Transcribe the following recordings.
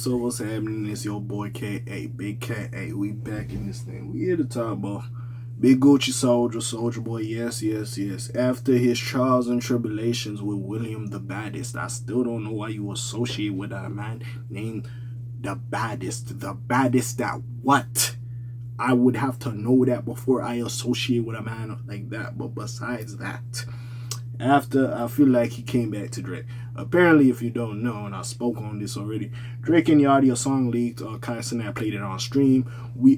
So what's happening? It's your boy K.A. Big K.A. We back in this thing. We here to talk about Big Gucci Soulja Boy. Yes, yes, yes. After his trials and tribulations with William the Baddest, I still don't know why you associate with a man named the Baddest. The Baddest that what? I would have to know that before I associate with a man like that. But besides that, after I feel like he came back to Drake. Apparently, if you don't know, and I spoke on this already, Drake and Yachty, a song leaked. Kai Cenat played it on stream. We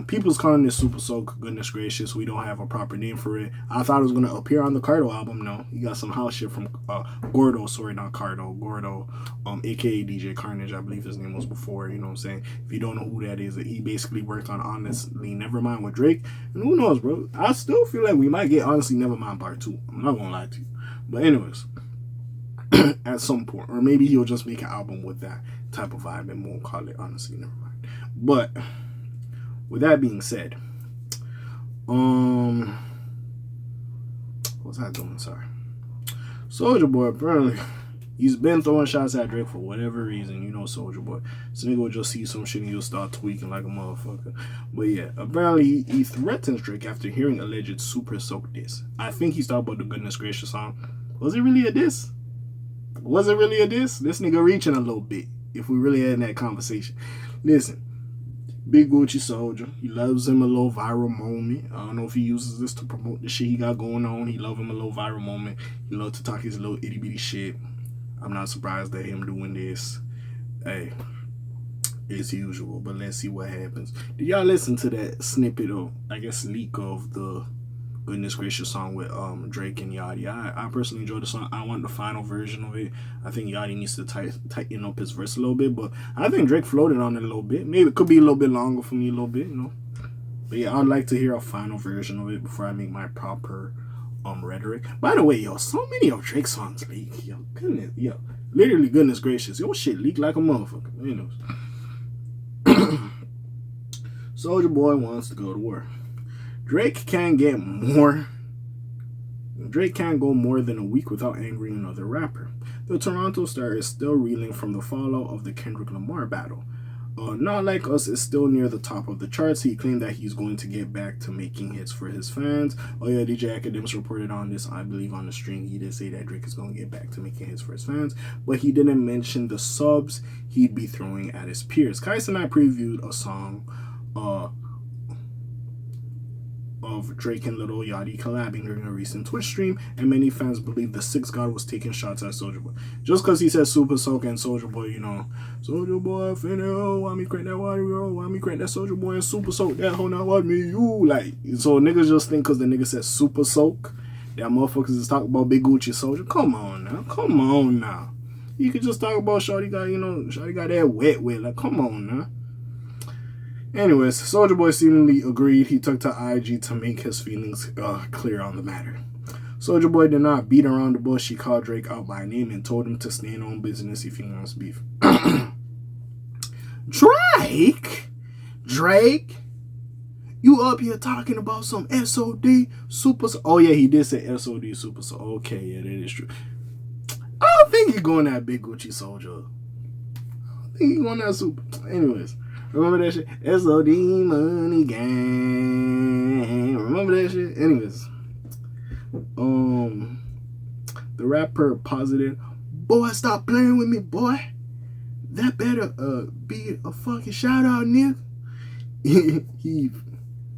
people's calling this Super Soak. Goodness gracious, we don't have a proper name for it. I thought it was gonna appear on the Cardo album. No, he got some house shit from Gordo. Sorry, not Cardo. Gordo, aka DJ Carnage, I believe his name was before. You know what I'm saying? If you don't know who that is, he basically worked on Honestly Nevermind with Drake. And who knows, bro? I still feel like we might get Honestly Nevermind Part 2. I'm not gonna lie to you. But anyways, at some point, or maybe he'll just make an album with that type of vibe and won't call it Honestly Nevermind. But with that being said, what's I doing? Sorry. Soulja Boy apparently he's been throwing shots at Drake for whatever reason. You know Soulja Boy. So nigga will just see some shit and he'll start tweaking like a motherfucker. But yeah, apparently he threatens Drake after hearing alleged Super Soak diss. I think he's talking about the Goodness Gracious song. Was it really a diss? Was it really a diss? This nigga reaching a little bit. If we really had that conversation. Listen, Big Gucci Soulja, he loves him a little viral moment. I don't know if he uses this to promote the shit he got going on. He love him a little viral moment. He love to talk his little itty bitty shit. I'm not surprised at him doing this. Hey, it's usual, but let's see what happens. Did y'all listen to that snippet of, I guess, leak of the Goodness Gracious song with Drake and Yachty? I personally enjoyed the song. I want the final version of it. I think Yachty needs to tighten up his verse a little bit, but I think Drake floated on it a little bit. Maybe it could be a little bit longer for me, a little bit, you know. But yeah, I'd like to hear a final version of it before I make my proper rhetoric. By the way, yo, so many of Drake's songs leak. Yo, goodness, yo, literally Goodness Gracious. Your shit leak like a motherfucker. You know. Soulja Boy wants to go to war. Drake can't go more than a week without angering another rapper. The Toronto star is still reeling from the fallout of the Kendrick Lamar battle. Not Like Us is still near the top of the charts. He claimed that he's going to get back to making hits for his fans. Oh yeah, DJ Academics reported on this, I believe, on the stream. He did say that Drake is going to get back to making hits for his fans, but he didn't mention the subs he'd be throwing at his peers. Kai and I previewed a song of Drake and Lil Yachty collabing during a recent Twitch stream, and many fans believe the Six God was taking shots at Soulja Boy. Just because he said Super Soak and Soulja Boy, you know, Soulja Boy, finna, why me crank that water, why me crank that Soulja Boy and Super Soak, that whole not what me, you, like, so niggas just think because the nigga said Super Soak, that motherfuckers is talking about Big Gucci Soulja. Come on now. You could just talk about Shawty got, you know, Shawty got that wet, like, come on now. Anyways, Soulja Boy seemingly agreed. He took to IG to make his feelings clear on the matter. Soulja Boy did not beat around the bush. He called Drake out by name and told him to stand on business if he wants beef. Drake, you up here talking about some SOD Super? Oh yeah, he did say SOD Super. So okay, yeah, that is true. I don't think he's going that Big Gucci Soulja. I don't think he's going that Super. Anyways. Remember that shit? SOD Money Gang. Remember that shit? Anyways. The rapper posited, boy, stop playing with me, boy. That better be a fucking shout out, nigga.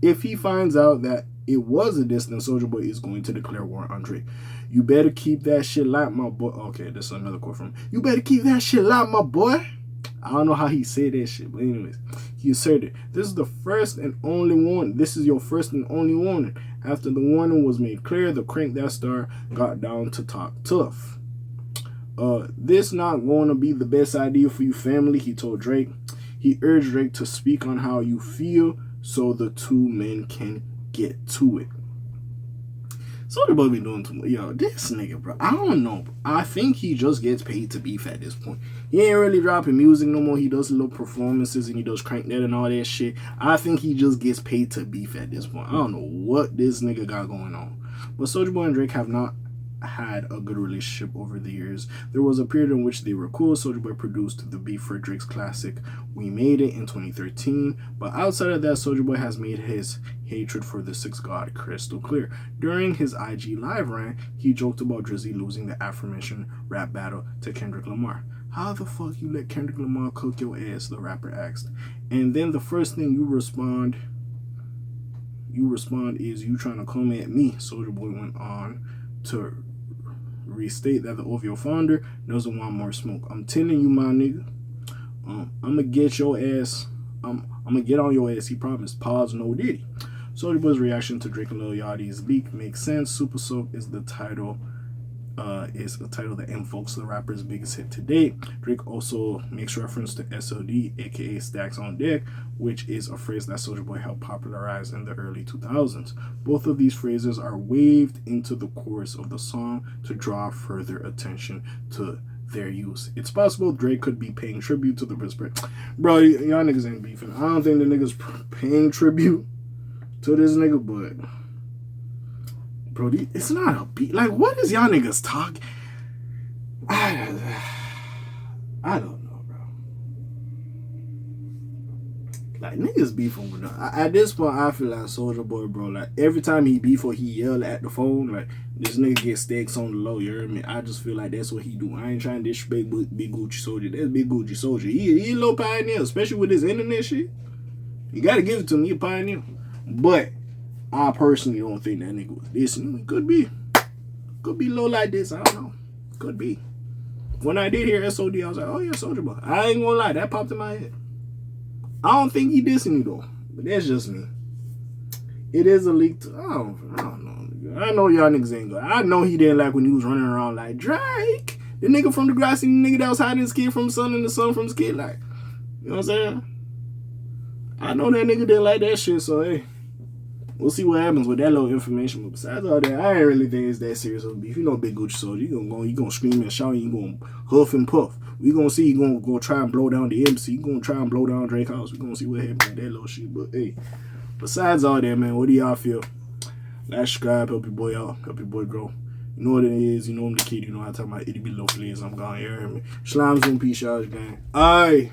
If he finds out that it was a diss, then Soulja Boy is going to declare war on Drake. You better keep that shit locked, my boy. Okay, this is another quote from him. You better keep that shit locked, my boy. I don't know how he said that shit, but anyways, he asserted, this is the first and only warning. This is your first and only warning. After the warning was made clear, the Crank That Star got down to talk tough. This not going to be the best idea for you, family, he told Drake. He urged Drake to speak on how you feel so the two men can get to it. Soulja Boy be doing too much. Yo, this nigga, bro. I don't know. I think he just gets paid to beef at this point. He ain't really dropping music no more. He does little performances and he does Crank That and all that shit. I think he just gets paid to beef at this point. I don't know what this nigga got going on. But Soulja Boy and Drake have not had a good relationship over the years. There was a period in which they were cool. Soulja Boy produced the beef for Drake's classic We Made It in 2013, but outside of that, Soulja Boy has made his hatred for the Six God crystal clear. During his IG live rant, he joked about Drizzy losing the aforementioned rap battle to Kendrick Lamar. How the fuck you let Kendrick Lamar cook your ass, the rapper asked. And then the first thing you respond is you trying to come at me. Soulja Boy went on to restate that the OVO founder doesn't want more smoke. I'm telling you, my nigga, I'm gonna get your ass. I'm gonna get on your ass. He promised. Pause. No Diddy. Soulja Boy's reaction to Drake and Lil Yachty's leak makes sense. Super Soak is the title. Is a title that invokes the rapper's biggest hit to date. Drake also makes reference to SOD, aka Stacks on Deck, which is a phrase that Soulja Boy helped popularize in the early 2000s. Both of these phrases are waved into the chorus of the song to draw further attention to their use. It's possible Drake could be paying tribute to the respect. Bro, y'all niggas ain't beefing. I don't think the niggas paying tribute to this nigga, but bro, it's not a beat. Like, what is y'all niggas talking? I don't know, bro. Like, niggas beefing with them. At this point, I feel like Soulja Boy, bro, like, every time he beef or he yell at the phone, like, this nigga get stacks on the low, you hear me? I just feel like that's what he do. I ain't trying to disrespect Big Gucci Soulja. That's Big Gucci Soulja. He a little pioneer, especially with his internet shit. You gotta give it to him. He a pioneer. But I personally don't think that nigga was this. Could be. Could be low like this. I don't know. Could be. When I did hear SOD, I was like, oh yeah, Soulja Boy. I ain't gonna lie. That popped in my head. I don't think he dissing you though. But that's just me. It is a leak. I don't know. I know y'all niggas ain't good. I know he didn't like when he was running around like Drake. The nigga from the grassy nigga that was hiding his kid from the sun and the sun from his kid. Like, you know what I'm saying? I know that nigga didn't like that shit, so hey. We'll see what happens with that little information. But besides all that, I ain't really think it's that serious of a beef. You know Big Gucci Soulja, you gonna scream and shout, you gonna huff and puff. We gonna see you gonna go try and blow down the MC. You gonna try and blow down Drake house. We gonna see what happens with that little shit. But hey, besides all that, man, what do y'all feel? Like, subscribe, help your boy out, help your boy grow. You know what it is, you know I'm the kid, you know I talk about itty bitty little flares, I'm gone, you hear me? Slimes on peace, y'all, gang. Alright.